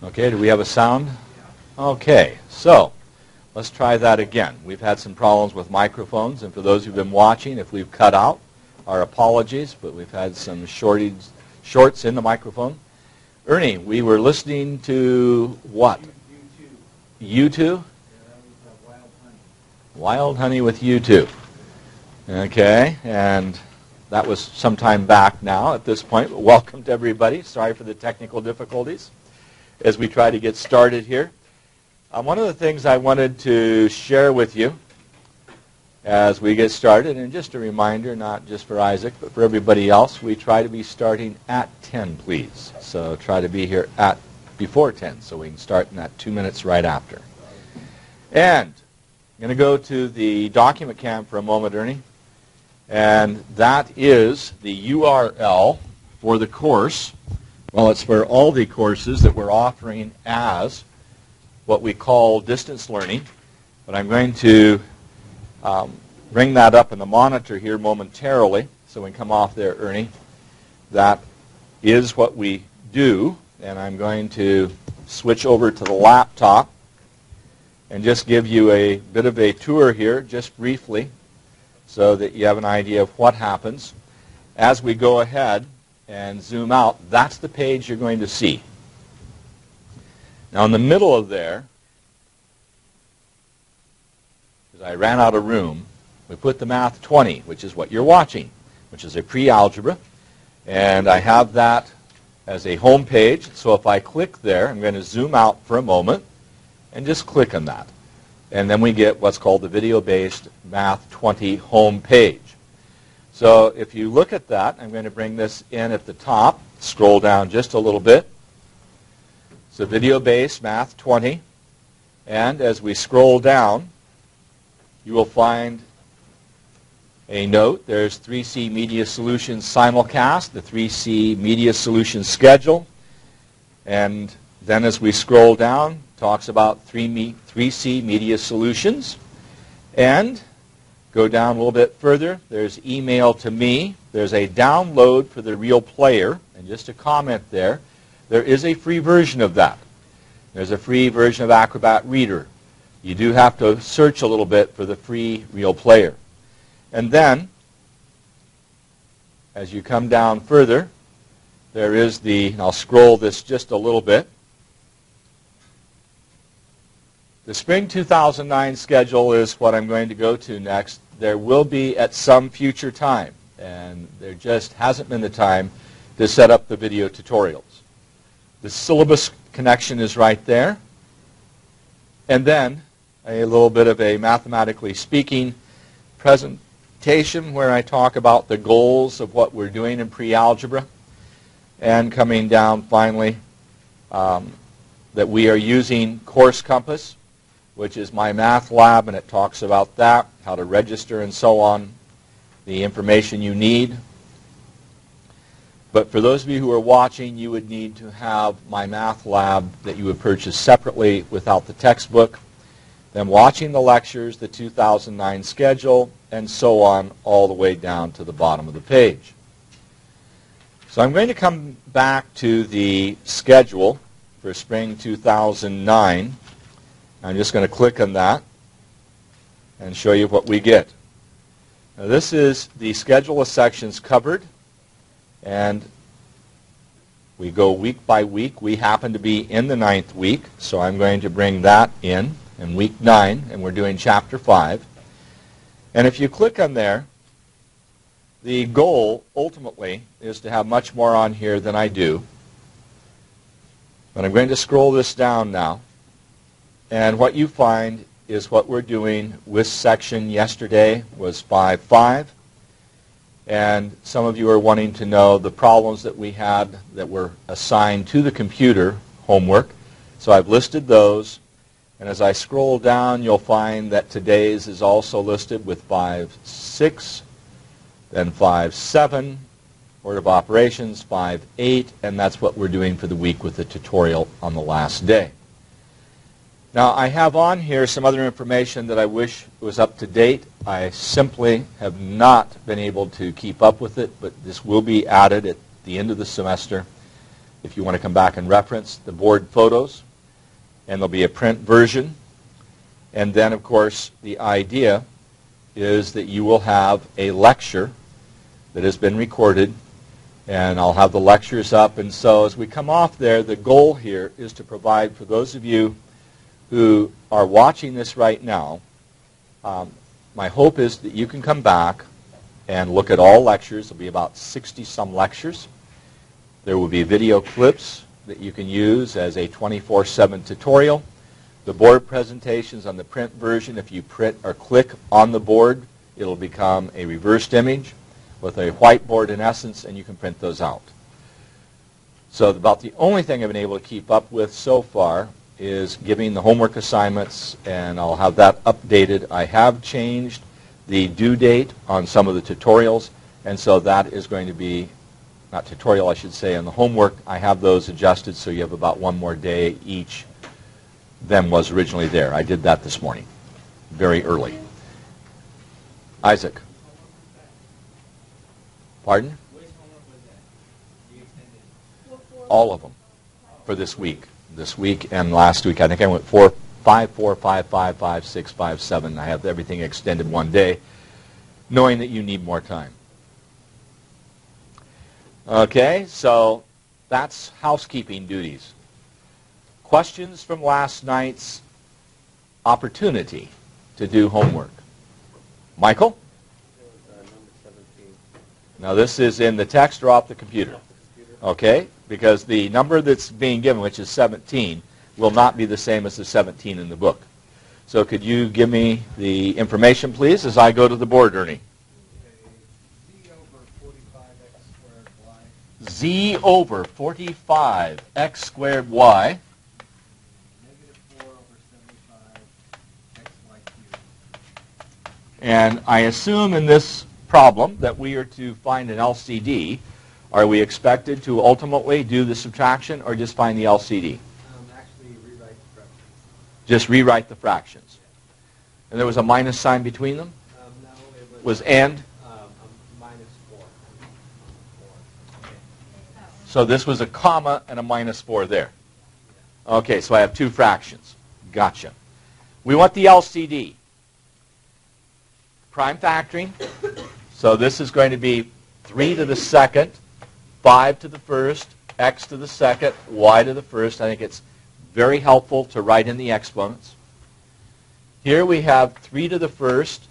Okay, do we have a sound? Okay, so let's try that again. We've had some problems with microphones, and for those who've been watching, if we've cut out, our apologies, but we've had some shorts in the microphone. Ernie, we were listening to what? U2. Yeah, that was Wild Honey. Wild Honey with U2. Okay, and that was some time back now at this point. Welcome to everybody. Sorry for the technical difficulties as we try to get started here. One of the things I wanted to share with you as we get started, and just a reminder, not just for Isaac, but for everybody else, we try to be starting at 10, please. So try to be here at before 10, so we can start in that 2 minutes right after. And I'm going to go to the document cam for a moment, Ernie. And that is the URL for the course. Well, it's for all the courses that we're offering as what we call distance learning. But I'm going to bring that up in the monitor here momentarily, so we can come off there, Ernie. That is what we do, and I'm going to switch over to the laptop and just give you a bit of a tour here, just briefly, so that you have an idea of what happens. As we go ahead and zoom out, that's the page you're going to see. Now in the middle of there, because I ran out of room, we put the Math 20, which is what you're watching, which is a pre-algebra. And I have that as a home page. So if I click there, I'm going to zoom out for a moment and just click on that. And then we get what's called the video-based Math 20 home page. So if you look at that, I'm going to bring this in at the top, scroll down just a little bit. So video-based Math 20. And as we scroll down, you will find a note. There's 3C Media Solutions Simulcast, the 3C Media Solutions schedule. And then as we scroll down, talks about 3C Media Solutions. And go down a little bit further. There's email to me. There's a download for the real player. And just a comment there, there is a free version of that. There's a free version of Acrobat Reader. You do have to search a little bit for the free real player. And then, as you come down further, there is the, and I'll scroll this just a little bit, the Spring 2009 schedule is what I'm going to go to next. There will be at some future time, and there just hasn't been the time to set up the video tutorials. The syllabus connection is right there. And then a little bit of a mathematically speaking presentation where I talk about the goals of what we're doing in pre-algebra. And coming down finally, that we are using Course Compass, which is my math lab, and it talks about that, how to register and so on, the information you need. But for those of you who are watching, you would need to have my math lab that you would purchase separately without the textbook. Then watching the lectures, the 2009 schedule, and so on, all the way down to the bottom of the page. So I'm going to come back to the schedule for spring 2009. I'm just going to click on that and show you what we get. Now this is the schedule of sections covered, and we go week by week. We happen to be in the 9th week, so I'm going to bring that in week 9, and we're doing chapter 5. And if you click on there, the goal ultimately is to have much more on here than I do. But I'm going to scroll this down now. And what you find is what we're doing with section yesterday was 5.5. And some of you are wanting to know the problems that we had that were assigned to the computer homework. So I've listed those. And as I scroll down, you'll find that today's is also listed with 5.6, then 5.7, order of operations, 5.8, and that's what we're doing for the week with the tutorial on the last day. Now, I have on here some other information that I wish was up to date. I simply have not been able to keep up with it, but this will be added at the end of the semester. if you want to come back and reference the board photos, and there'll be a print version. And then, of course, the idea is that you will have a lecture that has been recorded, and I'll have the lectures up. And so as we come off there, the goal here is to provide for those of you who are watching this right now, my hope is that you can come back and look at all lectures. There'll be about 60-some lectures. There will be video clips that you can use as a 24/7 tutorial. The board presentations on the print version, if you print or click on the board, it'll become a reversed image with a whiteboard in essence, and you can print those out. So about the only thing I've been able to keep up with so far is giving the homework assignments, and I'll have that updated. I have changed the due date on some of the tutorials, and so that is going to be, not tutorial I should say, on the homework. I have those adjusted so you have about one more day each than was originally there. I did that this morning, very early. Isaac. Pardon? All of them for this week. This week and last week. I think I went 4, 5, 4, 5, 5, 5, 6, 5, 7. I have everything extended one day, knowing that you need more time. Okay, so that's housekeeping duties. Questions from last night's opportunity to do homework. Michael? Number 17. Now this is in the text or off the computer? Okay, because the number that's being given, which is 17, will not be the same as the 17 in the book. So could you give me the information, please, as I go to the board, Ernie? Z over 45x squared y. -4 over 75 xy cubed. And I assume in this problem that we are to find an LCD. Are we expected to ultimately do the subtraction or just find the LCD? Actually, rewrite the fractions. Just rewrite the fractions. And there was a minus sign between them? No, it Was and? -4. So this was a comma and a -4 there. Okay, so I have two fractions. Gotcha. We want the LCD. Prime factoring. So this is going to be 3 to the second, 5 to the first, x to the second, y to the first. I think it's very helpful to write in the exponents. Here we have 3 to the first,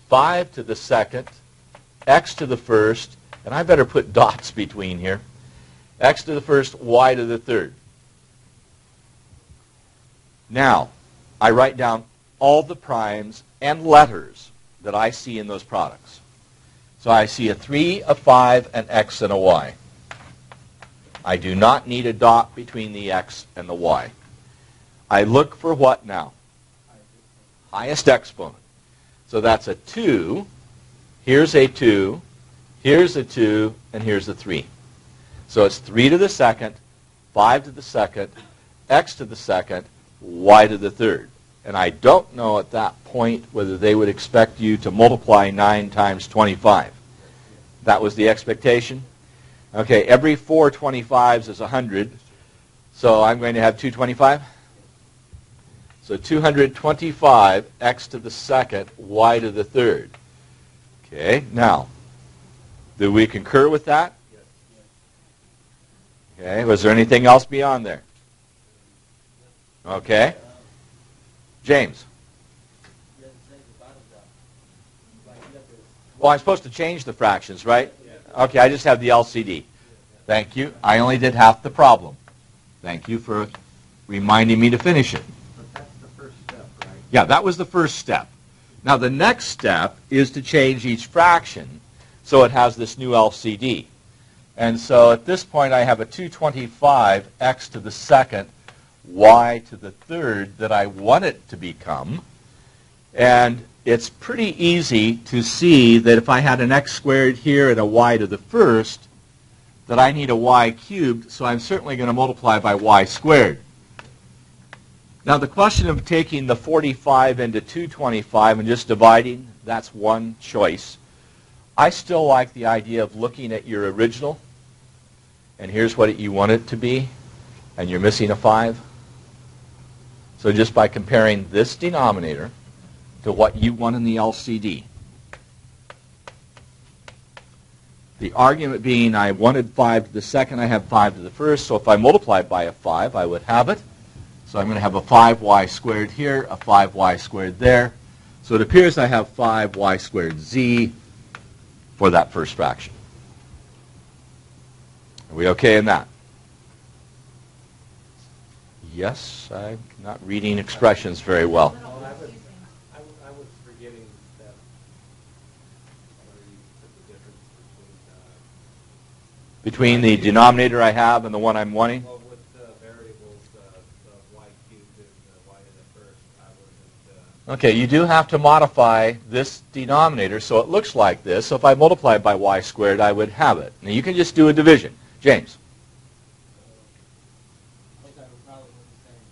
5 to the second, x to the first, and I better put dots between here, x to the first, y to the third. Now, I write down all the primes and letters that I see in those products. So I see a 3, a 5, an x, and a y. I do not need a dot between the x and the y. I look for what now? Highest exponent. So that's a 2, here's a 2, here's a 2, and here's a 3. So it's 3 to the second, 5 to the second, x to the second, y to the third. And I don't know at that point whether they would expect you to multiply 9 times 25. That was the expectation. Okay, every 4 25s is 100. So I'm going to have 225. So 225, x to the second, y to the third. Okay, now, do we concur with that? Okay, was there anything else beyond there? Okay. James. Well, I'm supposed to change the fractions, right? Okay, I just have the LCD. Thank you. I only did half the problem. Thank you for reminding me to finish it. But that's the first step, right? Yeah, that was the first step. Now, the next step is to change each fraction so it has this new LCD. And so at this point, I have a 225 x to the second, y to the third that I want it to become. And it's pretty easy to see that if I had an x squared here and a y to the first, that I need a y cubed, so I'm certainly going to multiply by y squared. Now the question of taking the 45 into 225 and just dividing, that's one choice. I still like the idea of looking at your original and here's what you want it to be, and you're missing a 5. So just by comparing this denominator to what you want in the LCD, the argument being I wanted 5 to the second, I have 5 to the first, so if I multiply it by a 5, I would have it. So I'm going to have a 5y squared here, a 5y squared there. So it appears I have 5y squared z for that first fraction. Are we okay in that? Yes, I'm not reading expressions very well. Well, I was forgetting that where you put the difference Between the denominator I have and the one I'm wanting? well, with the variables, the y cubed and the y to the first, I wasn't, Okay, you do have to modify this denominator so it looks like this. So if I multiply it by y squared, I would have it. Now you can just do a division. James? okay, we probably went the same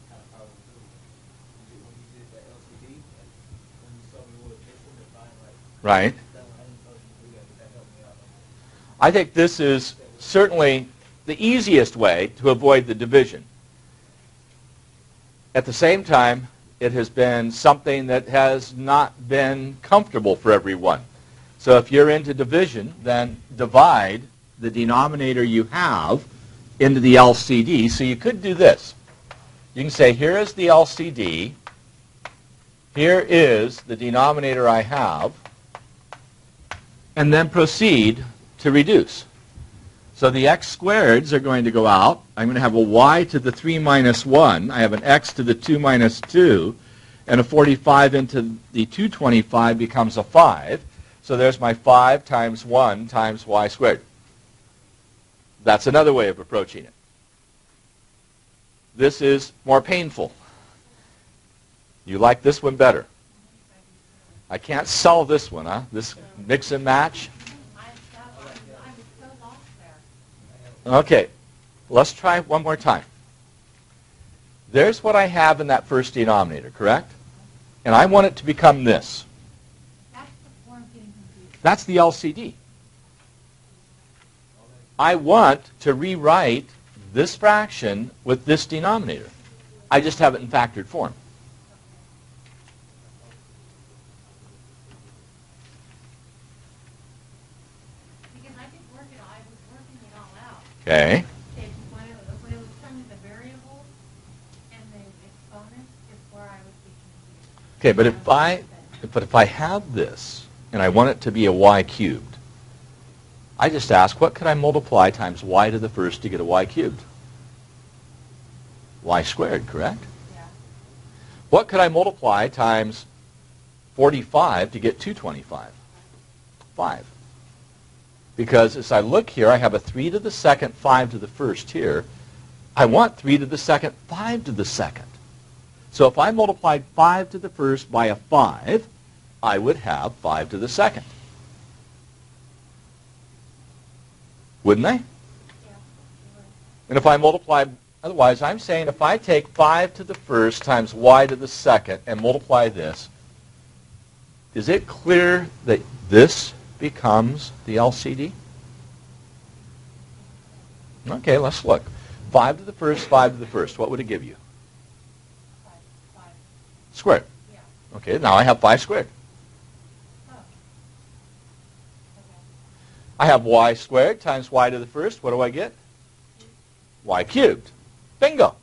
kind of problem too. When you did the LCD, when you saw me with this one, it's fine, Right. right? That one, I didn't know you could do that, but that helped me out. I think this is certainly the easiest way to avoid the division. At the same time, it has been something that has not been comfortable for everyone. So if you're into division, then divide the denominator you have into the LCD. So you could do this. You can say, here is the LCD. Here is the denominator I have. And then proceed to reduce. So the x squareds are going to go out. I'm going to have a y to the 3 minus 1. I have an x to the 2 minus 2. And a 45 into the 225 becomes a 5. So there's my 5 times 1 times y squared. That's another way of approaching it. This is more painful. You like this one better. I can't sell this one, huh? This mix and match. Okay, let's try one more time. There's what I have in that first denominator, correct? And I want it to become this. That's the LCD. I want to rewrite this fraction with this denominator. I just have it in factored form. Because I was working it all out. Okay. When it was coming the variables and the exponents is where I was confused. Okay, but if I have this and I want it to be a y cubed, I just ask, what could I multiply times y to the first to get a y cubed? Y squared, correct? Yeah. What could I multiply times 45 to get 225? 5. Because as I look here, I have a 3 to the second, 5 to the first here. I want 3 to the second, 5 to the second. So if I multiplied 5 to the first by a 5, I would have 5 to the second. Wouldn't I? Yeah. And if I multiply, otherwise I'm saying if I take 5 to the first times y to the second and multiply this, is it clear that this becomes the LCD? Okay, let's look. 5 to the first, 5 to the first. What would it give you? 5. Squared. Yeah. Okay, now I have 5 squared. Oh. Okay. I have y squared times y to the first. What do I get? Y cubed. Bingo.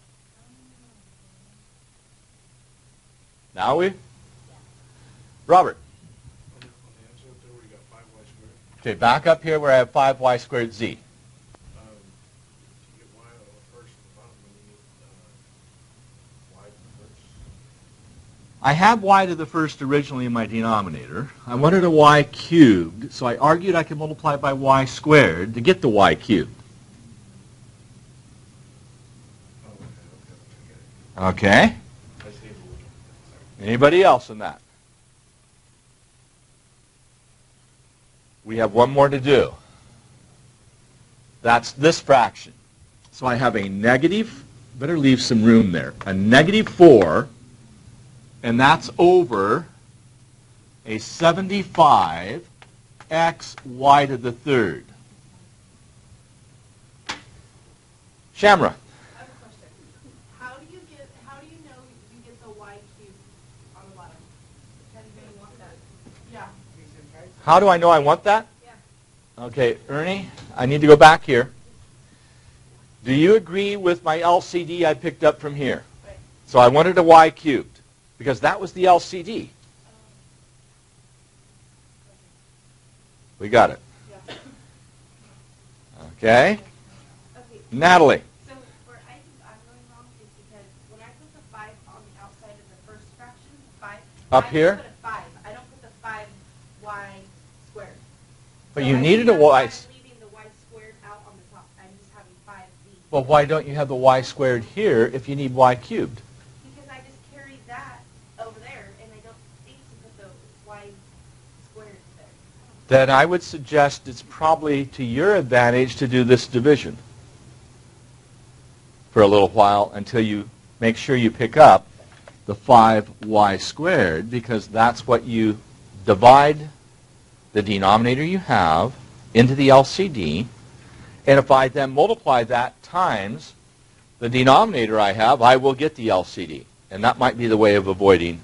Now we? Robert. Okay, back up here where I have 5y squared z. I had y to the first originally in my denominator. I wanted a y cubed, so I argued I could multiply by y squared to get the y cubed. Okay? Anybody else in that? We have one more to do. That's this fraction. So I have a negative, better leave some room there, a negative 4, and that's over a 75 x y to the third. Shamra. I have a question. How do you know you get the y cubed on the bottom? How do you want that? Yeah. How do I know I want that? Yeah. Okay, Ernie, I need to go back here. Do you agree with my LCD I picked up from here? Right. So I wanted a y cubed because that was the LCD. We got it. Yeah. Okay? Okay. Natalie. So where I think I'm going wrong is because when I put the 5 on the outside of the first fraction, 5. Up I here? put a 5. I don't put the 5y squared. But So you I needed think a that's why y. I'm leaving the y squared out on the top. I'm just having 5z. Well, why don't you have the y squared here if you need y cubed? Because I just carried that over there, and I don't think to put the y squared there. Then I would suggest it's probably to your advantage to do this division for a little while until you make sure you pick up the 5y squared, because that's what you divide the denominator you have into the LCD. And if I then multiply that times the denominator I have, I will get the LCD. And that might be the way of avoiding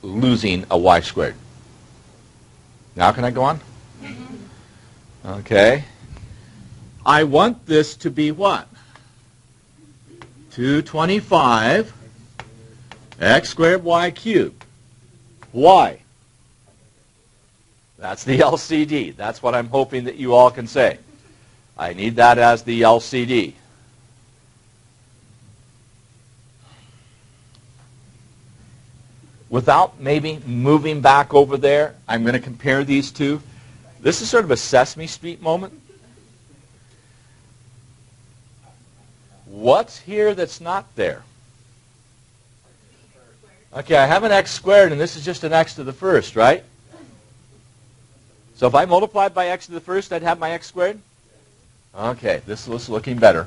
losing a y squared. Now can I go on? Okay. I want this to be what? 225 x squared y cubed. Why? That's the LCD. That's what I'm hoping that you all can say. I need that as the LCD. Without maybe moving back over there, I'm going to compare these two. This is sort of a Sesame Street moment. What's here that's not there? Okay, I have an x squared, and this is just an x to the first, right? So if I multiplied by x to the first, I'd have my x squared? Okay, this is looking better.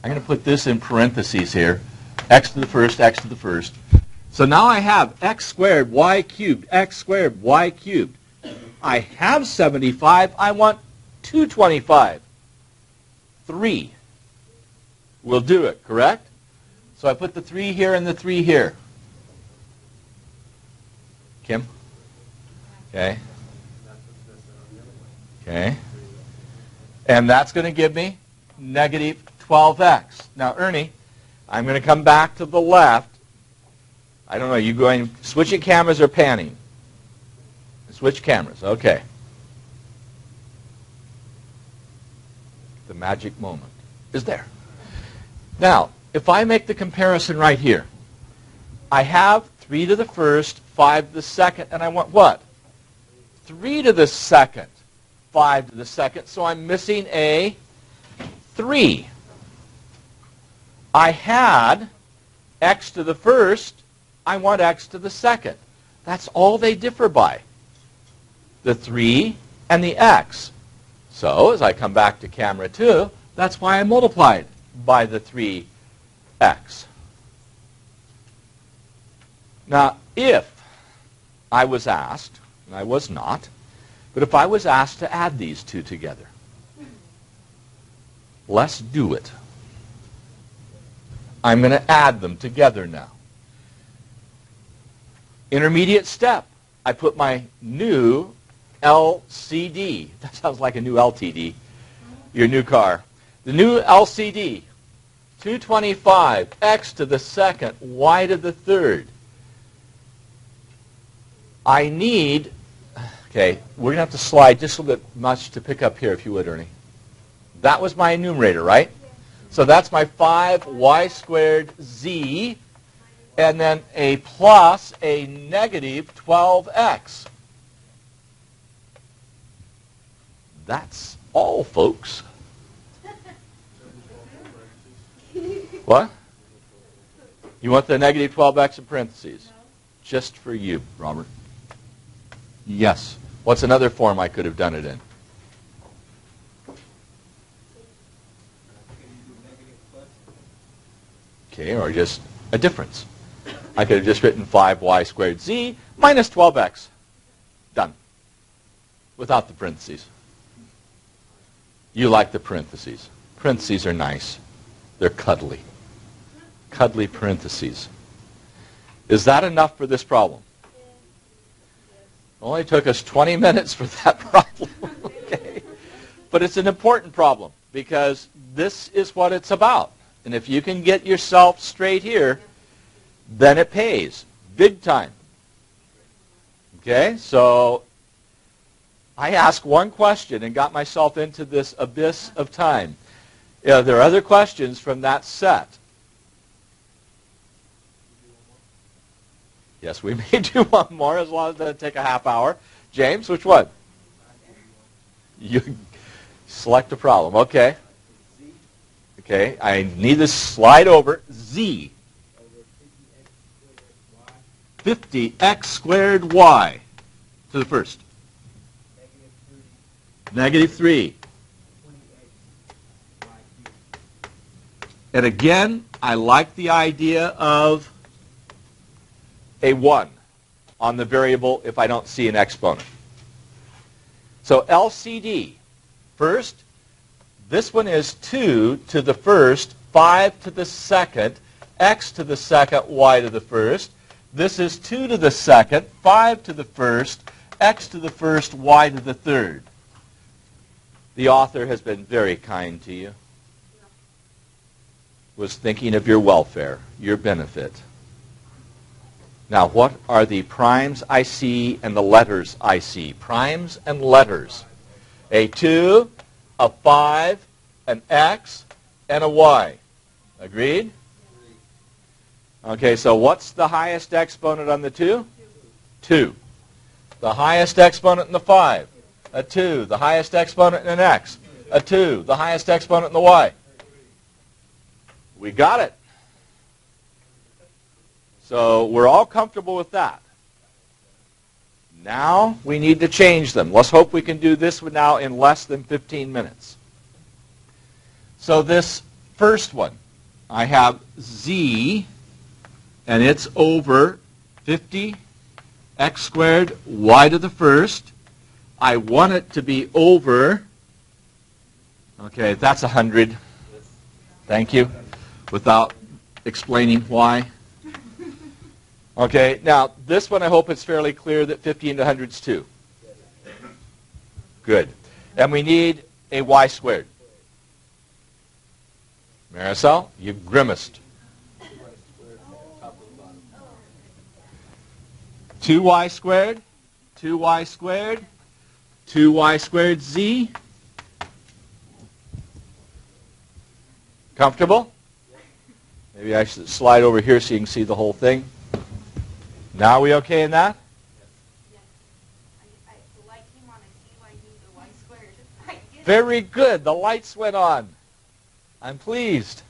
I'm going to put this in parentheses here. X to the first, x to the first. So now I have x squared, y cubed, x squared, y cubed. I have 75. I want 225. 3 will do it, correct? So I put the 3 here and the 3 here. Kim? Okay. Okay. And that's going to give me negative 12x. Now, Ernie, I'm going to come back to the left. I don't know, you going switching cameras or panning? Switch cameras. Okay. The magic moment is there. Now, if I make the comparison right here, I have 3 to the first, 5 to the second, and I want what? 3 to the second, 5 to the second, so I'm missing a 3. I had x to the first, I want x to the second. That's all they differ by. The 3 and the x. So as I come back to camera 2, that's why I multiplied by the 3x. Now, if I was asked, and I was not, but if I was asked to add these two together, let's do it. I'm going to add them together now. Intermediate step. I put my new LCD. That sounds like a new LTD. Your new car. The new LCD. 225 x to the second, y to the third. I need, okay, we're going to have to slide just a little bit much to pick up here, if you would, Ernie. That was my numerator, right? So that's my 5y squared z, and then a plus a negative 12x. That's all, folks. What? You want the negative 12x in parentheses? Just for you, Robert. Yes. What's another form I could have done it in? Okay, or just a difference. I could have just written 5y squared z minus 12x. Done. Without the parentheses. You like the parentheses. Parentheses are nice. They're cuddly. Cuddly parentheses. Is that enough for this problem? Only took us 20 minutes for that problem. Okay. But it's an important problem because this is what it's about. And if you can get yourself straight here, then it pays. Big time. Okay? So I asked one question and got myself into this abyss of time. There are other questions from that set. Yes, we may do one more as long as it doesn't take a half hour. James, which one? You select a problem. Okay. Okay, I need to slide over. Z. 50x squared y to the first. Negative 3. And again, I like the idea of a 1 on the variable if I don't see an exponent. So LCD. First, this one is 2 to the first, 5 to the second, x to the second, y to the first. This is 2 to the second, 5 to the first, x to the first, y to the third. The author has been very kind to you. Was thinking of your welfare, your benefit. Now, what are the primes I see and the letters I see? Primes and letters. A 2, a 5, an x, and a y. Agreed? Okay, so what's the highest exponent on the 2? 2. The highest exponent in the 5? A 2. The highest exponent in an x? A 2. The highest exponent in the y? We got it. So we're all comfortable with that. Now we need to change them. Let's hope we can do this one now in less than 15 minutes. So this first one, I have z, and it's over 50 x squared y to the first. I want it to be over, okay, that's 100. Thank you. Without explaining why. Okay, now this one I hope it's fairly clear that 50 into 100 is 2. Good. And we need a y squared. Marisol, you grimaced. 2y squared, 2y squared, 2y squared z. Comfortable? Maybe I should slide over here so you can see the whole thing. Now are we okay in that? Yes. I like him on a C, I need the y squared. Very good. The lights went on. I'm pleased.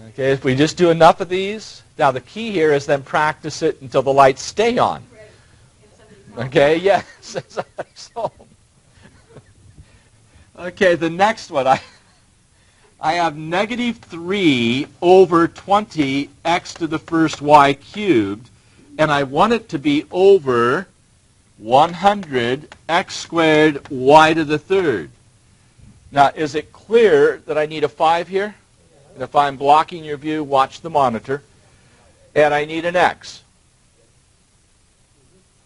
Okay, if we just do enough of these. Now the key here is then practice it until the lights stay on. Okay, yes. So, okay, the next one. I have negative 3 over 20 x to the first y cubed, and I want it to be over 100 x squared y to the third. Now, is it clear that I need a 5 here? And if I'm blocking your view, watch the monitor. And I need an x.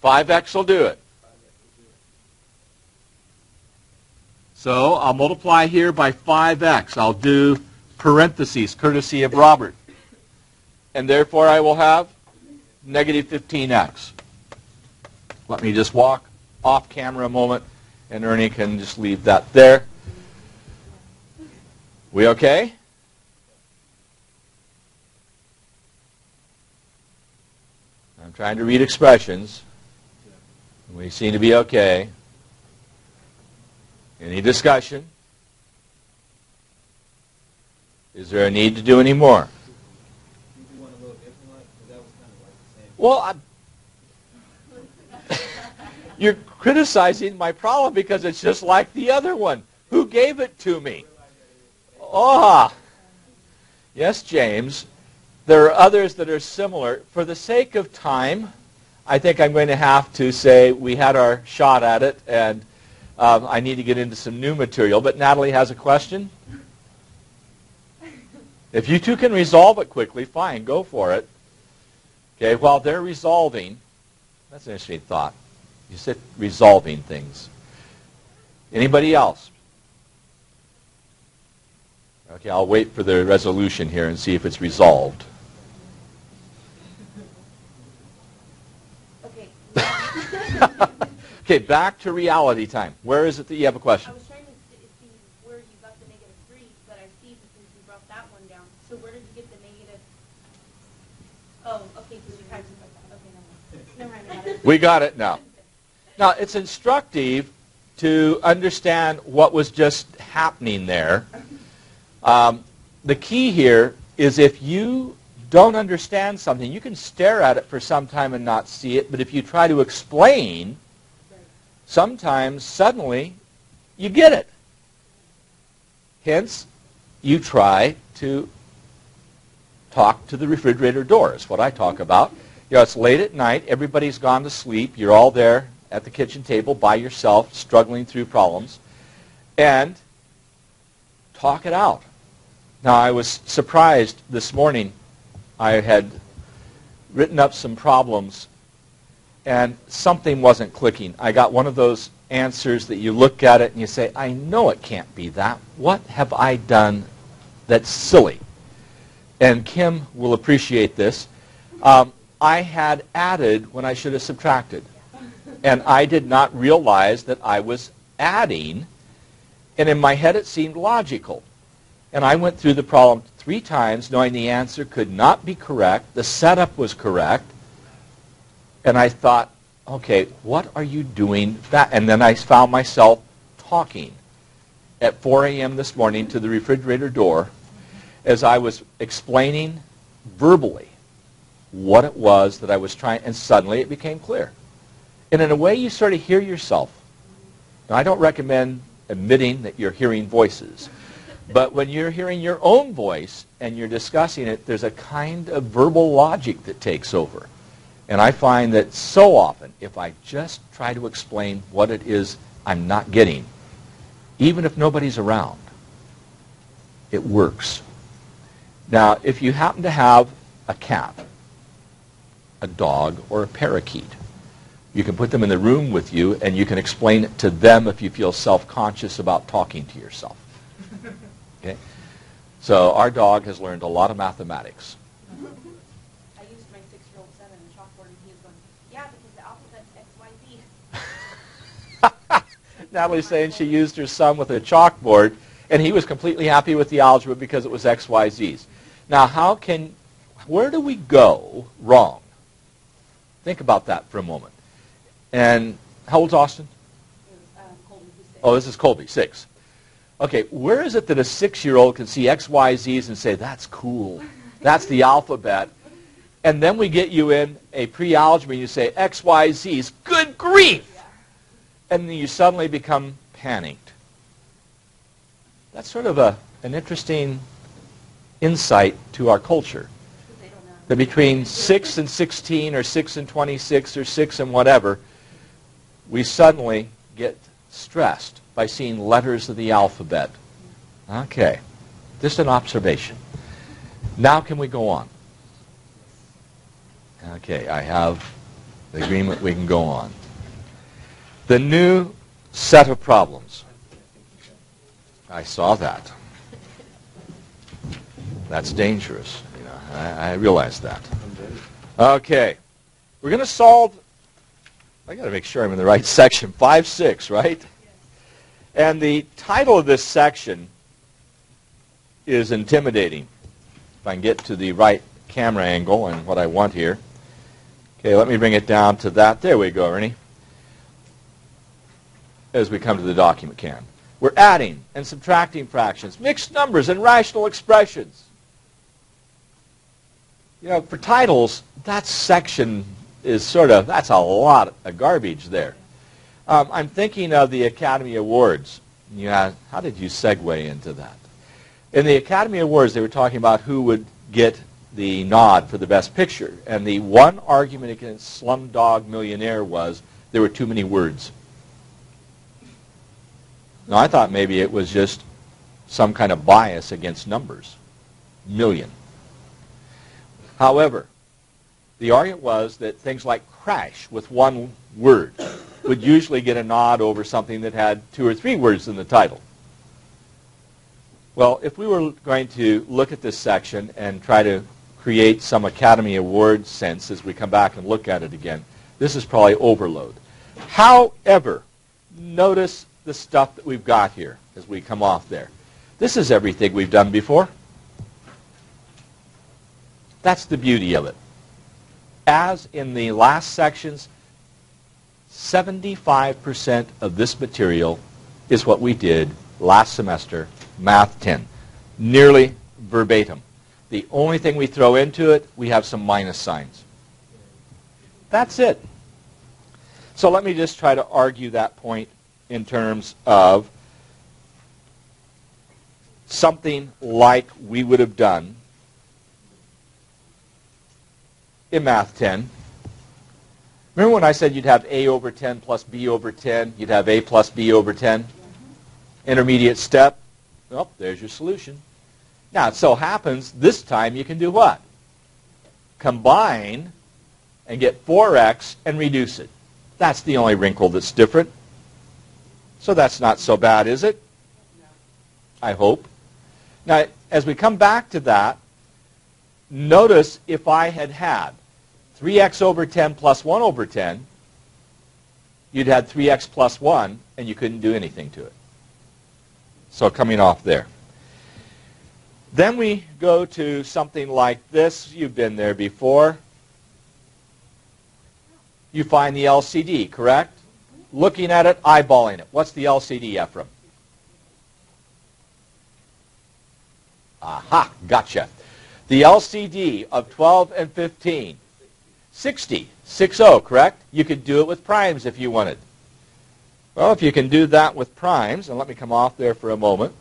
5x will do it. So I'll multiply here by 5x. I'll do parentheses, courtesy of Robert. And therefore I will have negative 15x. Let me just walk off camera a moment, and Ernie can just leave that there. We okay? I'm trying to read expressions. We seem to be okay. Any discussion? Is there a need to do any more? Well, you're criticizing my problem because it's just like the other one. Who gave it to me? Ah, yes, James. There are others that are similar. For the sake of time, I think I'm going to have to say we had our shot at it, and I need to get into some new material. But Natalie has a question? If you two can resolve it quickly, fine, go for it. Okay, while they're resolving, that's an interesting thought. You said resolving things. Anybody else? Okay, I'll wait for the resolution here and see if it's resolved. Okay. Okay, back to reality time. Where is it that you have a question? I was trying to see where you got the -3, but I see that since you brought that one down. So where did you get the negative? Oh, okay, because you times it like that. Okay, never mind. Never mind. We got it now. Now, it's instructive to understand what was just happening there. The key here is if you don't understand something, you can stare at it for some time and not see it, but if you try to explain, sometimes suddenly you get it. Hence, you try to talk to the refrigerator door, is what I talk about. You know, it's late at night, everybody's gone to sleep, you're all there at the kitchen table by yourself, struggling through problems, and talk it out. Now, I was surprised this morning. I had written up some problems, and something wasn't clicking. I got one of those answers that you look at it and you say, I know it can't be that. What have I done that's silly? And Kim will appreciate this. I had added when I should have subtracted. And I did not realize that I was adding. And in my head it seemed logical. And I went through the problem 3 times knowing the answer could not be correct. The setup was correct. And I thought, okay, what are you doing? And then I found myself talking at 4 a.m. this morning to the refrigerator door as I was explaining verbally what it was that I was trying, and suddenly it became clear. And in a way, you sort of hear yourself. Now, I don't recommend admitting that you're hearing voices. But when you're hearing your own voice and you're discussing it, there's a kind of verbal logic that takes over. And I find that so often, if I just try to explain what it is I'm not getting, even if nobody's around, it works. Now, if you happen to have a cat, a dog, or a parakeet, you can put them in the room with you and you can explain it to them if you feel self-conscious about talking to yourself. Okay? So our dog has learned a lot of mathematics. I used my 6-year-old son in the chalkboard, and he was going, yeah, because the alphabet's XYZ. Natalie's saying she used her son with a chalkboard, and he was completely happy with the algebra because it was XYZs. Now, where do we go wrong? Think about that for a moment. And how old's Austin? Colby, who's 6. Oh, this is Colby, 6. Okay, where is it that a 6-year-old can see XYZs and say, that's cool, that's the alphabet, and then we get you in a pre-algebra and you say, XYZs, good grief! Yeah. And then you suddenly become panicked. That's sort of an interesting insight to our culture. They don't know. That between 6 and 16 or 6 and 26 or 6 and whatever, we suddenly get stressed by seeing letters of the alphabet. Okay, just an observation. Now can we go on? Okay, I have the agreement we can go on. The new set of problems. I saw that. That's dangerous. You know, I realize that. Okay, we're going to solve. I got to make sure I'm in the right section. 5-6, right? And the title of this section is intimidating. If I can get to the right camera angle and what I want here. Okay, let me bring it down to that. There we go, Ernie. As we come to the document can. We're adding and subtracting fractions, mixed numbers, and rational expressions. You know, for titles, that section is that's a lot of garbage there. I'm thinking of the Academy Awards. Yeah, how did you segue into that? In the Academy Awards, they were talking about who would get the nod for the Best Picture. And the one argument against Slumdog Millionaire was there were too many words. Now, I thought maybe it was just some kind of bias against numbers. million. However, the argument was that things like crash with one word would usually get a nod over something that had 2 or 3 words in the title. Well, if we were going to look at this section and try to create some Academy Award sense as we come back and look at it again, this is probably overload. However, notice the stuff that we've got here as we come off there. This is everything we've done before. That's the beauty of it. As in the last sections, 75% of this material is what we did last semester, Math 10. Nearly verbatim. The only thing we throw into it, we have some minus signs. That's it. So let me just try to argue that point in terms of something like we would have done in Math 10. Remember when I said you'd have A over 10 plus B over 10, you'd have A plus B over 10? Intermediate step. Well, there's your solution. Now, it so happens this time you can do what? Combine and get 4x and reduce it. That's the only wrinkle that's different. So that's not so bad, is it? I hope. Now, as we come back to that, notice if I had 3x over 10 plus 1 over 10, you'd had 3x plus 1, and you couldn't do anything to it. So coming off there. Then we go to something like this. You've been there before. You find the LCD, correct? Looking at it, eyeballing it. What's the LCD, Ephraim? Aha, gotcha. The LCD of 12 and 15, 60, 60, correct? You could do it with primes if you wanted. Well, if you can do that with primes, and let me come off there for a moment,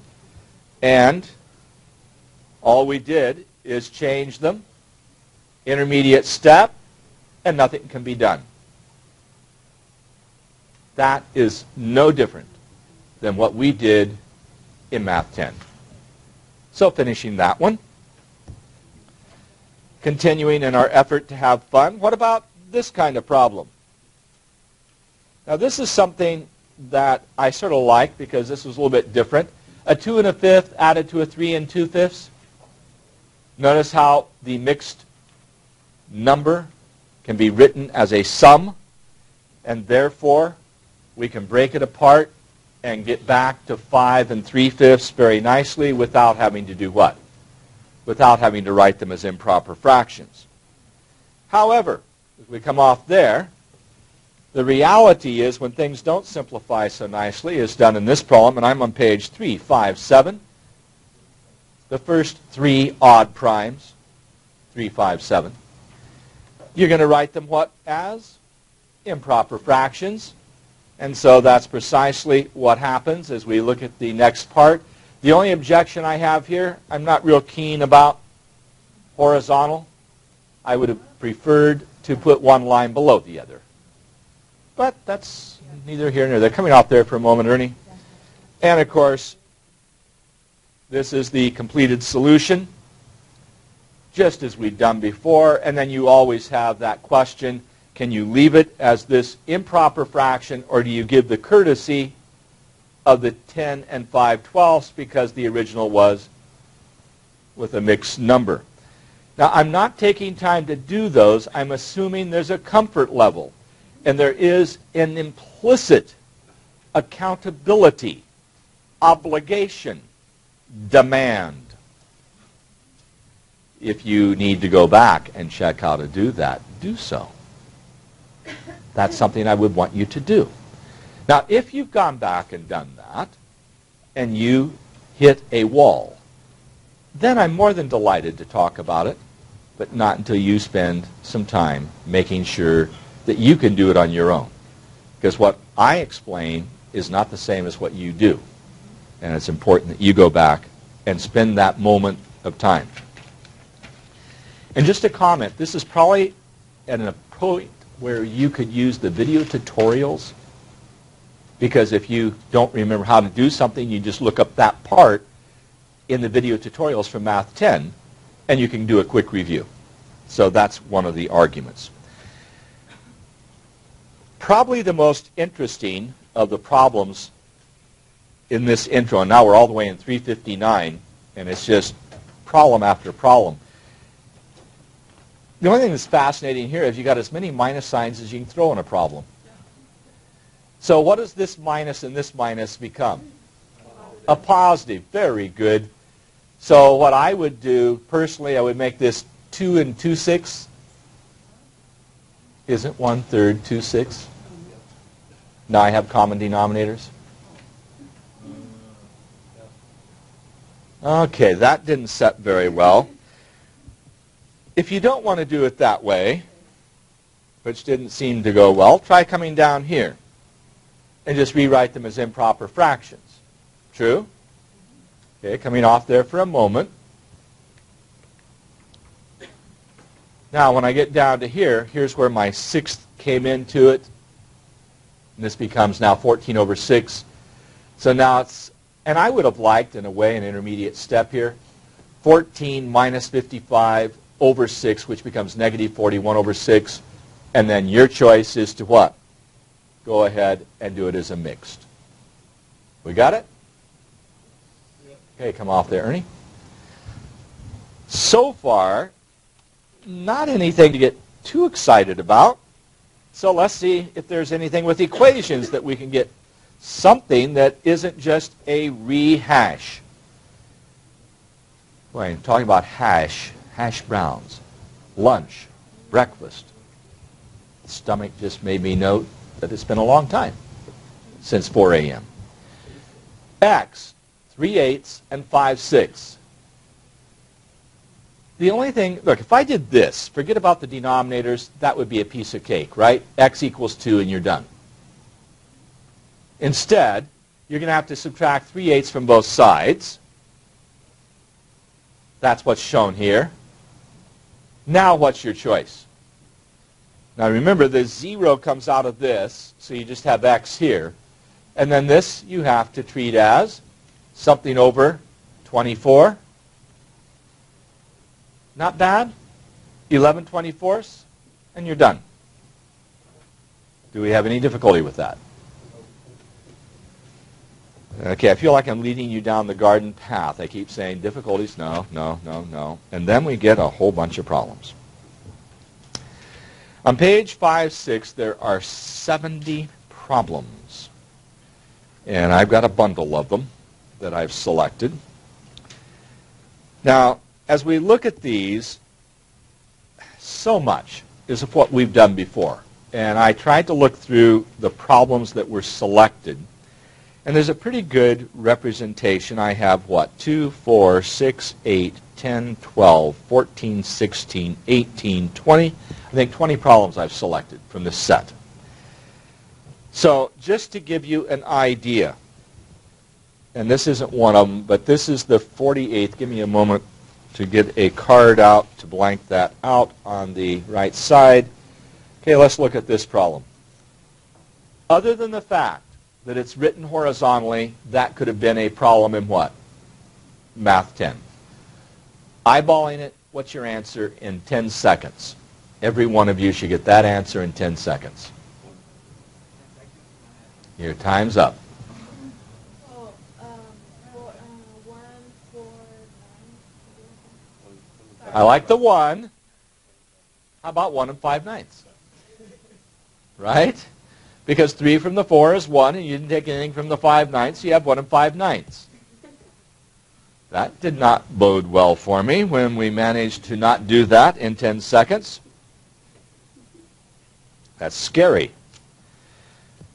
and all we did is change them, intermediate step, and nothing can be done. That is no different than what we did in Math 10. So finishing that one. Continuing in our effort to have fun, what about this kind of problem? Now this is something that I sort of like because this was a little bit different. A 2 1/5 added to a 3 2/5. Notice how the mixed number can be written as a sum, and therefore we can break it apart and get back to 5 3/5 very nicely without having to do what? Without having to write them as improper fractions. However, as we come off there, the reality is when things don't simplify so nicely as done in this problem, and I'm on page 357, the first 3 odd primes, 3, 5, 7, you're going to write them what as? Improper fractions. And so that's precisely what happens as we look at the next part. The only objection I have here, I'm not real keen about horizontal. I would have preferred to put one line below the other. But that's neither here nor there. Coming off there for a moment, Ernie. And of course, this is the completed solution, just as we've done before. And then you always have that question, can you leave it as this improper fraction, or do you give the courtesy of the 10 5/12 because the original was with a mixed number? Now, I'm not taking time to do those. I'm assuming there's a comfort level, and there is an implicit accountability, obligation, demand. If you need to go back and check how to do that, do so. That's something I would want you to do. Now, if you've gone back and done that, and you hit a wall, then I'm more than delighted to talk about it, but not until you spend some time making sure that you can do it on your own. Because what I explain is not the same as what you do. And it's important that you go back and spend that moment of time. And just a comment, this is probably at a point where you could use the video tutorials, because if you don't remember how to do something, you just look up that part in the video tutorials from Math 10, and you can do a quick review. So that's one of the arguments. Probably the most interesting of the problems in this intro, and now we're all the way in 359, and it's just problem after problem. The only thing that's fascinating here is you got as many minus signs as you can throw in a problem. So what does this minus and this minus become? A positive. Very good. So what I would do, personally, I would make this 2 and 2/6. Isn't 1/3 2/6? Now I have common denominators. Okay, that didn't set very well. If you don't want to do it that way, which didn't seem to go well, try coming down here and just rewrite them as improper fractions. True? Okay, coming off there for a moment. Now, when I get down to here, here's where my 6th came into it. And this becomes now 14 over 6. So now it's, and I would have liked, in a way, an intermediate step here. 14 minus 55 over 6, which becomes negative 41 over 6. And then your choice is to what? Go ahead and do it as a mixed. We got it? Okay, come off there, Ernie. So far, not anything to get too excited about. So let's see if there's anything with equations that we can get something that isn't just a rehash. Boy, I'm talking about hash browns, lunch, breakfast. The stomach just made me note that it's been a long time since 4 a.m. X, 3/8 and 5/6. The only thing, look, if I did this, forget about the denominators, that would be a piece of cake, right? X equals 2 and you're done. Instead, you're going to have to subtract 3/8 from both sides. That's what's shown here. Now what's your choice? Now remember, the 0 comes out of this, so you just have X here. And then this you have to treat as something over 24. Not bad. 11/24, and you're done. Do we have any difficulty with that? Okay, I feel like I'm leading you down the garden path. I keep saying difficulties, no, no, no, no. And then we get a whole bunch of problems. On page 5-6, there are 70 problems. And I've got a bundle of them that I've selected. Now, as we look at these, so much is of what we've done before. And I tried to look through the problems that were selected. And there's a pretty good representation. I have what? 2, 4, 6, 8, 10, 12, 14, 16, 18, 20. I think 20 problems I've selected from this set. So just to give you an idea, and this isn't one of them, but this is the 48th. Give me a moment to get a card out to blank that out on the right side. Okay, let's look at this problem. Other than the fact that it's written horizontally, that could have been a problem in what? Math 10. Eyeballing it, what's your answer in 10 seconds? Every one of you should get that answer in 10 seconds. Your time's up. I like the 1. How about 1 and 5/9? Right? Because 3 from the 4 is 1, and you didn't take anything from the 5/9, so you have 1 and 5/9. That did not bode well for me when we managed to not do that in 10 seconds. That's scary.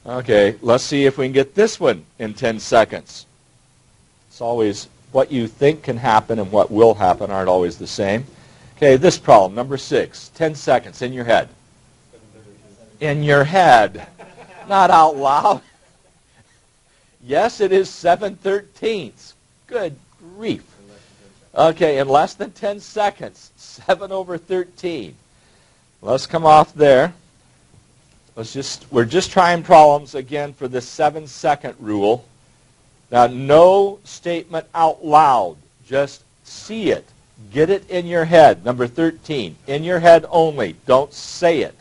Okay, let's see if we can get this one in 10 seconds. It's always what you think can happen and what will happen aren't always the same. Okay, this problem, number 6, 10 seconds in your head. In your head, not out loud. Yes, it is 7/13. Good grief. Okay, in less than 10 seconds, 7 over 13. Let's come off there. We're just trying problems again for the 7-second rule. Now, no statement out loud. Just see it. Get it in your head. Number 13. In your head only. Don't say it.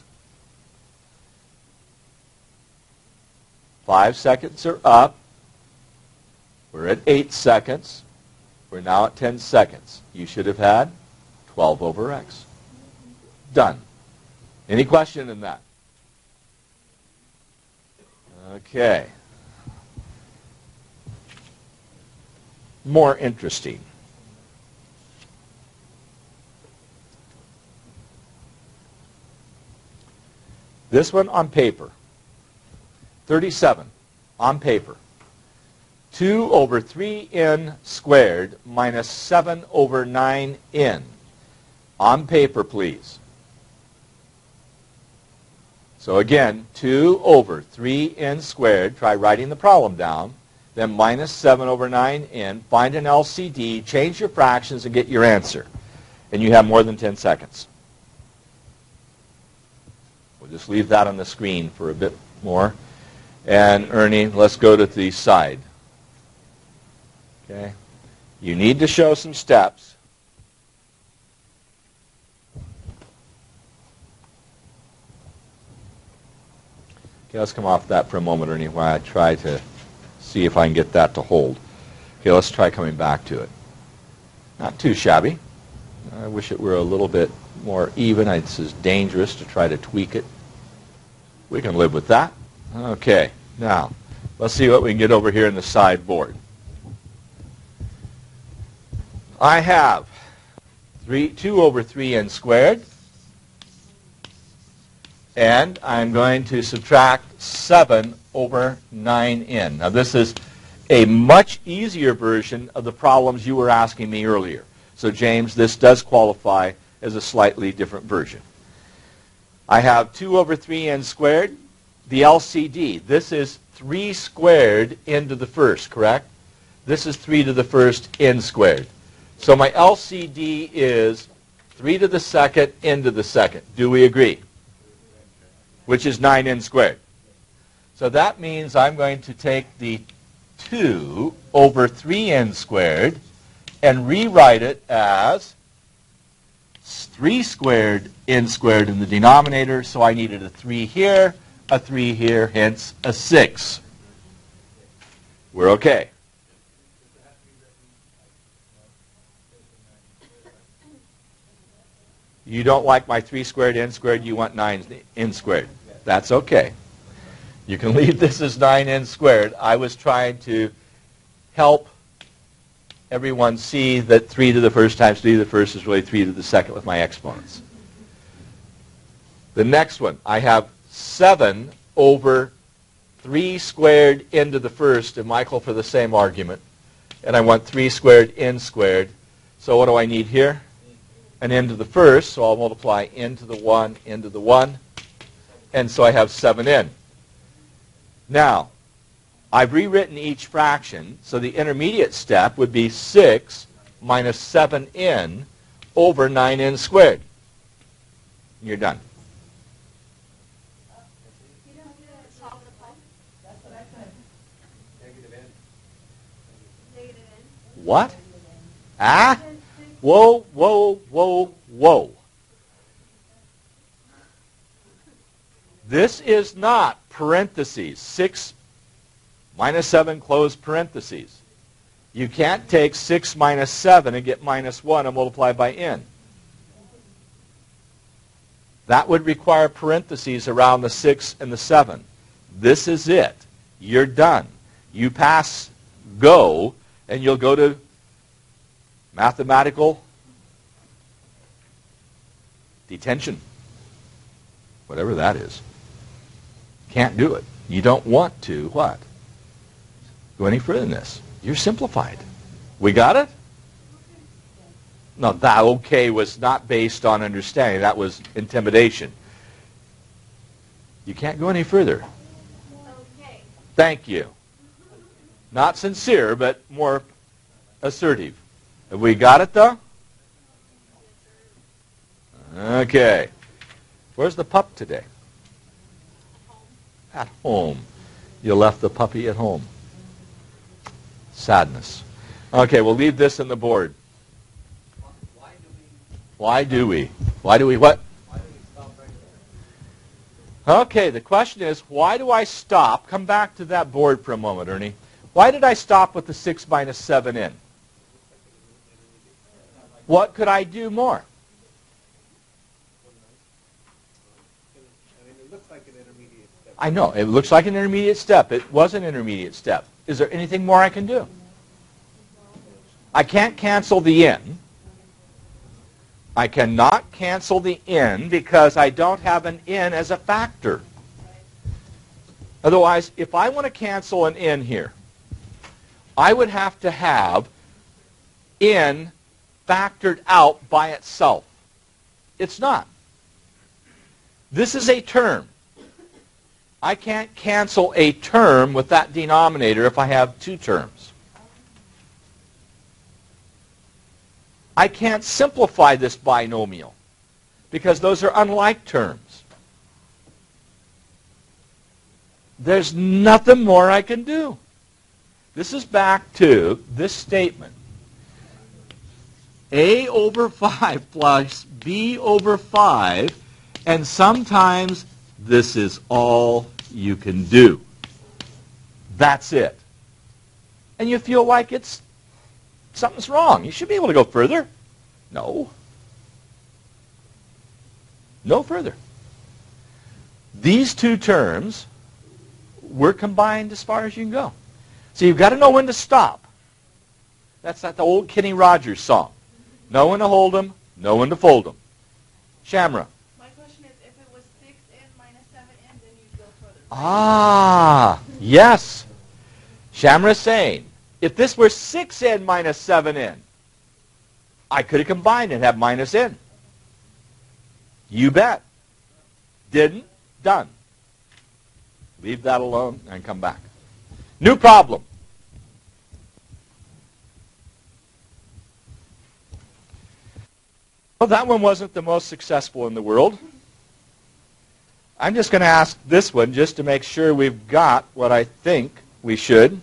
5 seconds are up. We're at 8 seconds. We're now at 10 seconds. You should have had 12 over x. Done. Any question in that? Okay. More interesting. This one on paper. 37 on paper. 2 over 3n squared minus 7 over 9n. On paper, please. So again, 2 over 3n squared. Try writing the problem down. Then minus 7 over 9n. Find an LCD, change your fractions, and get your answer. And you have more than 10 seconds. We'll just leave that on the screen for a bit more. And Ernie, let's go to the side. Okay? You need to show some steps. Okay, let's come off that for a moment, Ernie, while I try to see if I can get that to hold. Okay, let's try coming back to it. Not too shabby. I wish it were a little bit more even. It's just dangerous to try to tweak it. We can live with that. Okay, now, let's see what we can get over here in the sideboard. I have 2 over 3n squared. And I'm going to subtract 7 over 9n. Now, this is a much easier version of the problems you were asking me earlier. So, James, this does qualify as a slightly different version. I have 2 over 3n squared. The LCD, this is 3 squared n to the first, correct? This is 3 to the first n squared. So my LCD is 3 to the second n to the second. Do we agree? Which is 9n squared. So that means I'm going to take the 2 over 3n squared and rewrite it as 3 squared n squared in the denominator, so I needed a 3 here, a 3 here, hence a 6. We're okay. You don't like my 3 squared n squared, you want 9n squared. That's okay. You can leave this as 9n squared. I was trying to help everyone see that 3 to the first times 3 to the first is really 3 to the second with my exponents. The next one, I have 7 over 3 squared n to the first, and Michael for the same argument. And I want 3 squared n squared. So what do I need here? An n to the first, so I'll multiply n to the 1, n to the 1. And so I have 7n. Now, I've rewritten each fraction, so the intermediate step would be 6 minus 7n over 9n squared. You're done. What? Ah? Whoa, whoa, whoa, whoa. This is not parentheses. 6 minus 7 close parentheses. You can't take 6 minus 7 and get minus 1 and multiply by n. That would require parentheses around the 6 and the 7. This is it. You're done. You pass go, and you'll go to mathematical detention, whatever that is. Can't do it. You don't want to, what? Go any further than this. You're simplified. We got it? No, that okay was not based on understanding. That was intimidation. You can't go any further. Okay. Thank you. Not sincere, but more assertive. Have we got it, though? Okay. Where's the pup today? At home. You left the puppy at home. Sadness. Okay, we'll leave this in the board. Why Why do we? Why do we what? Why do we stop right there? Okay, the question is, why do I stop? Come back to that board for a moment, Ernie. Why did I stop with the 6 minus 7 in? What could I do more? I mean, it looks like an intermediate step. I know, it looks like an intermediate step. It was an intermediate step. Is there anything more I can do? I can't cancel the in. I cannot cancel the in because I don't have an in as a factor. Otherwise, if I want to cancel an in here, I would have to have in factored out by itself. It's not. This is a term. I can't cancel a term with that denominator if I have two terms. I can't simplify this binomial because those are unlike terms. There's nothing more I can do. This is back to this statement. A over 5 plus B over 5, and sometimes this is all you can do. That's it. And you feel like something's wrong. You should be able to go further. No. No further. These two terms were combined as far as you can go. So you've got to know when to stop. That's like the old Kenny Rogers song. Know when to hold them, know when to fold them. Shamra. My question is, if it was 6n minus 7n, then you'd go further. Ah, yes. Shamra is saying, if this were 6n minus 7n, I could have combined and have minus n. You bet. Didn't? Done. Leave that alone and come back. New problem. Well, that one wasn't the most successful in the world. I'm just going to ask this one just to make sure we've got what I think we should.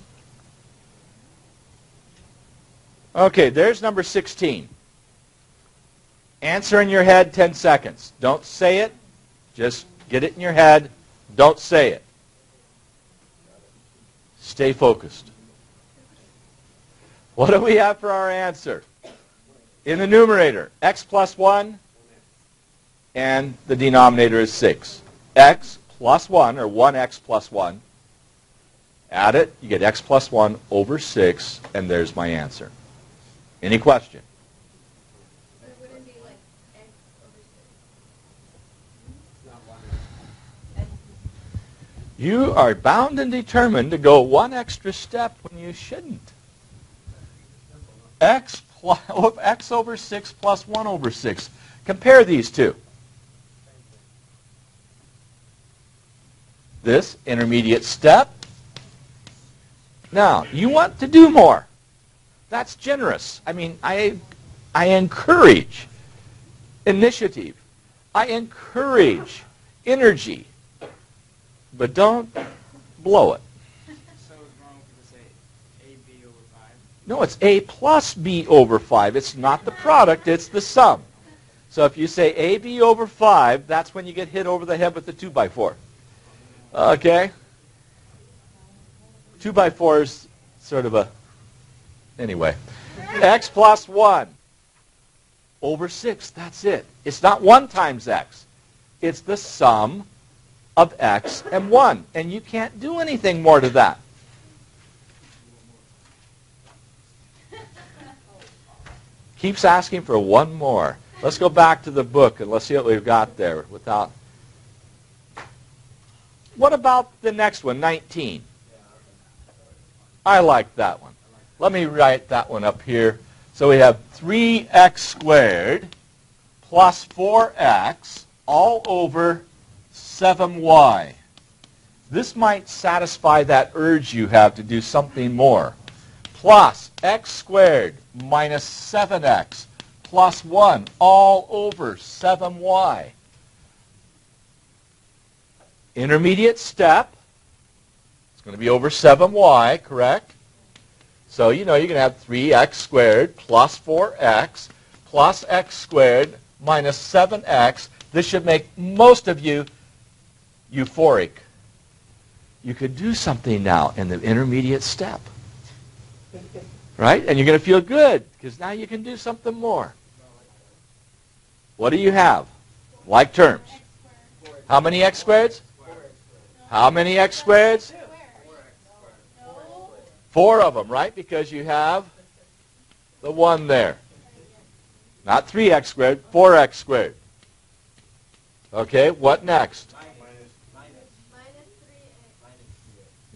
Okay, there's number 16. Answer in your head, 10 seconds. Don't say it. Just get it in your head. Don't say it. Stay focused. What do we have for our answer? In the numerator, x plus 1, and the denominator is 6. X plus 1, or 1x plus 1. Add it, you get x plus 1 over 6, and there's my answer. Any question? But it wouldn't be like x over 6. It's not one. You are bound and determined to go one extra step when you shouldn't. X over 6 plus 1 over 6. Compare these two. This intermediate step. Now, you want to do more. That's generous. I mean, I encourage initiative. I encourage energy. But don't blow it. So it's wrong to say AB over 5. No, it's A plus B over 5. It's not the product, it's the sum. So if you say AB over 5, that's when you get hit over the head with the 2x4. Okay? 2x4 is sort of a... Anyway. X plus 1 over 6, that's it. It's not 1 times x. It's the sum of x and 1. And you can't do anything more to that. Keeps asking for one more. Let's go back to the book and let's see what we've got there without... What about the next one, 19? I like that one. Let me write that one up here. So we have 3x squared plus 4x all over 7y. This might satisfy that urge you have to do something more. Plus x squared minus 7x plus 1 all over 7y. Intermediate step. It's going to be over 7y, correct? So, you know, you're going to have 3x squared plus 4x plus x squared minus 7x. This should make most of you euphoric. You could do something now in the intermediate step. Right? And you're going to feel good because now you can do something more. What do you have? Like terms. How many x squareds? How many x squareds? 4 of them, right? Because you have the 1 there. Not 3x squared, 4x squared. Okay, what next?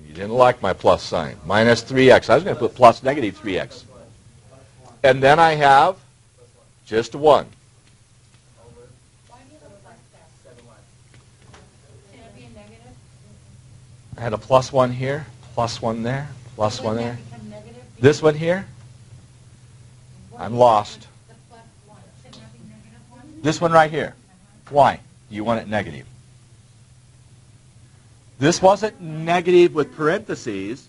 You didn't like my plus sign. Minus 3x. I was going to put plus negative 3x. And then I have just 1. I had a plus 1 here, plus 1 there, plus 1 there. This one here, I'm lost. This one right here, why? Do you want it negative? This wasn't negative with parentheses.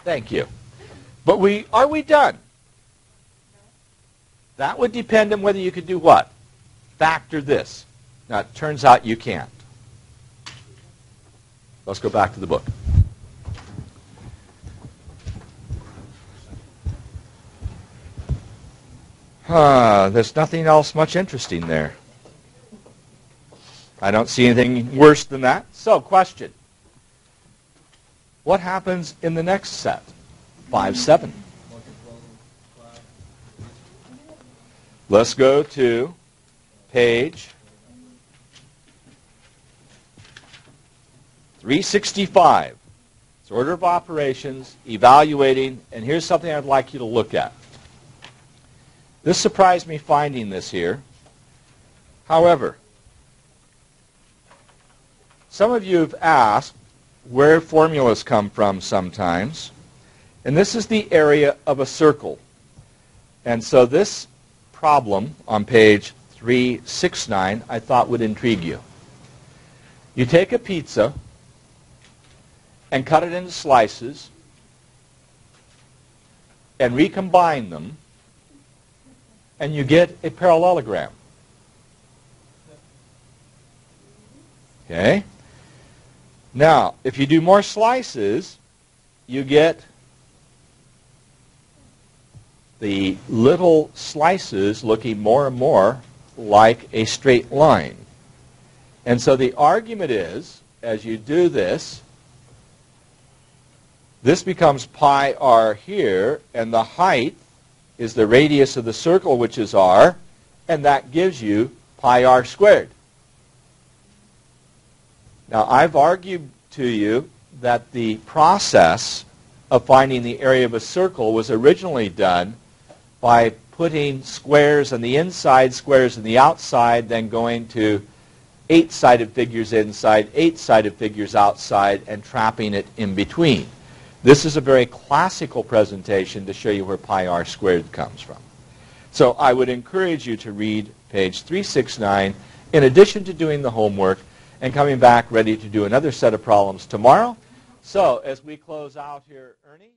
Thank you. But are we done? That would depend on whether you could do what? Factor this. Now, it turns out you can't. Let's go back to the book. There's nothing else much interesting there. I don't see anything worse than that. So, question. What happens in the next set? 5, 7. Let's go to page 365. It's order of operations, evaluating, and here's something I'd like you to look at. This surprised me finding this here. However, some of you have asked where formulas come from sometimes, and this is the area of a circle. And so this problem on page 369 I thought would intrigue you. You take a pizza and cut it into slices and recombine them, and you get a parallelogram. Okay? Now, if you do more slices, you get the little slices looking more and more like a straight line. And so the argument is, as you do this, this becomes pi r here, and the height is the radius of the circle, which is r, and that gives you pi r squared. Now, I've argued to you that the process of finding the area of a circle was originally done by putting squares on the inside, squares on the outside, then going to 8-sided figures inside, 8-sided figures outside, and trapping it in between. This is a very classical presentation to show you where pi r squared comes from. So I would encourage you to read page 369 in addition to doing the homework and coming back ready to do another set of problems tomorrow. So as we close out here, Ernie.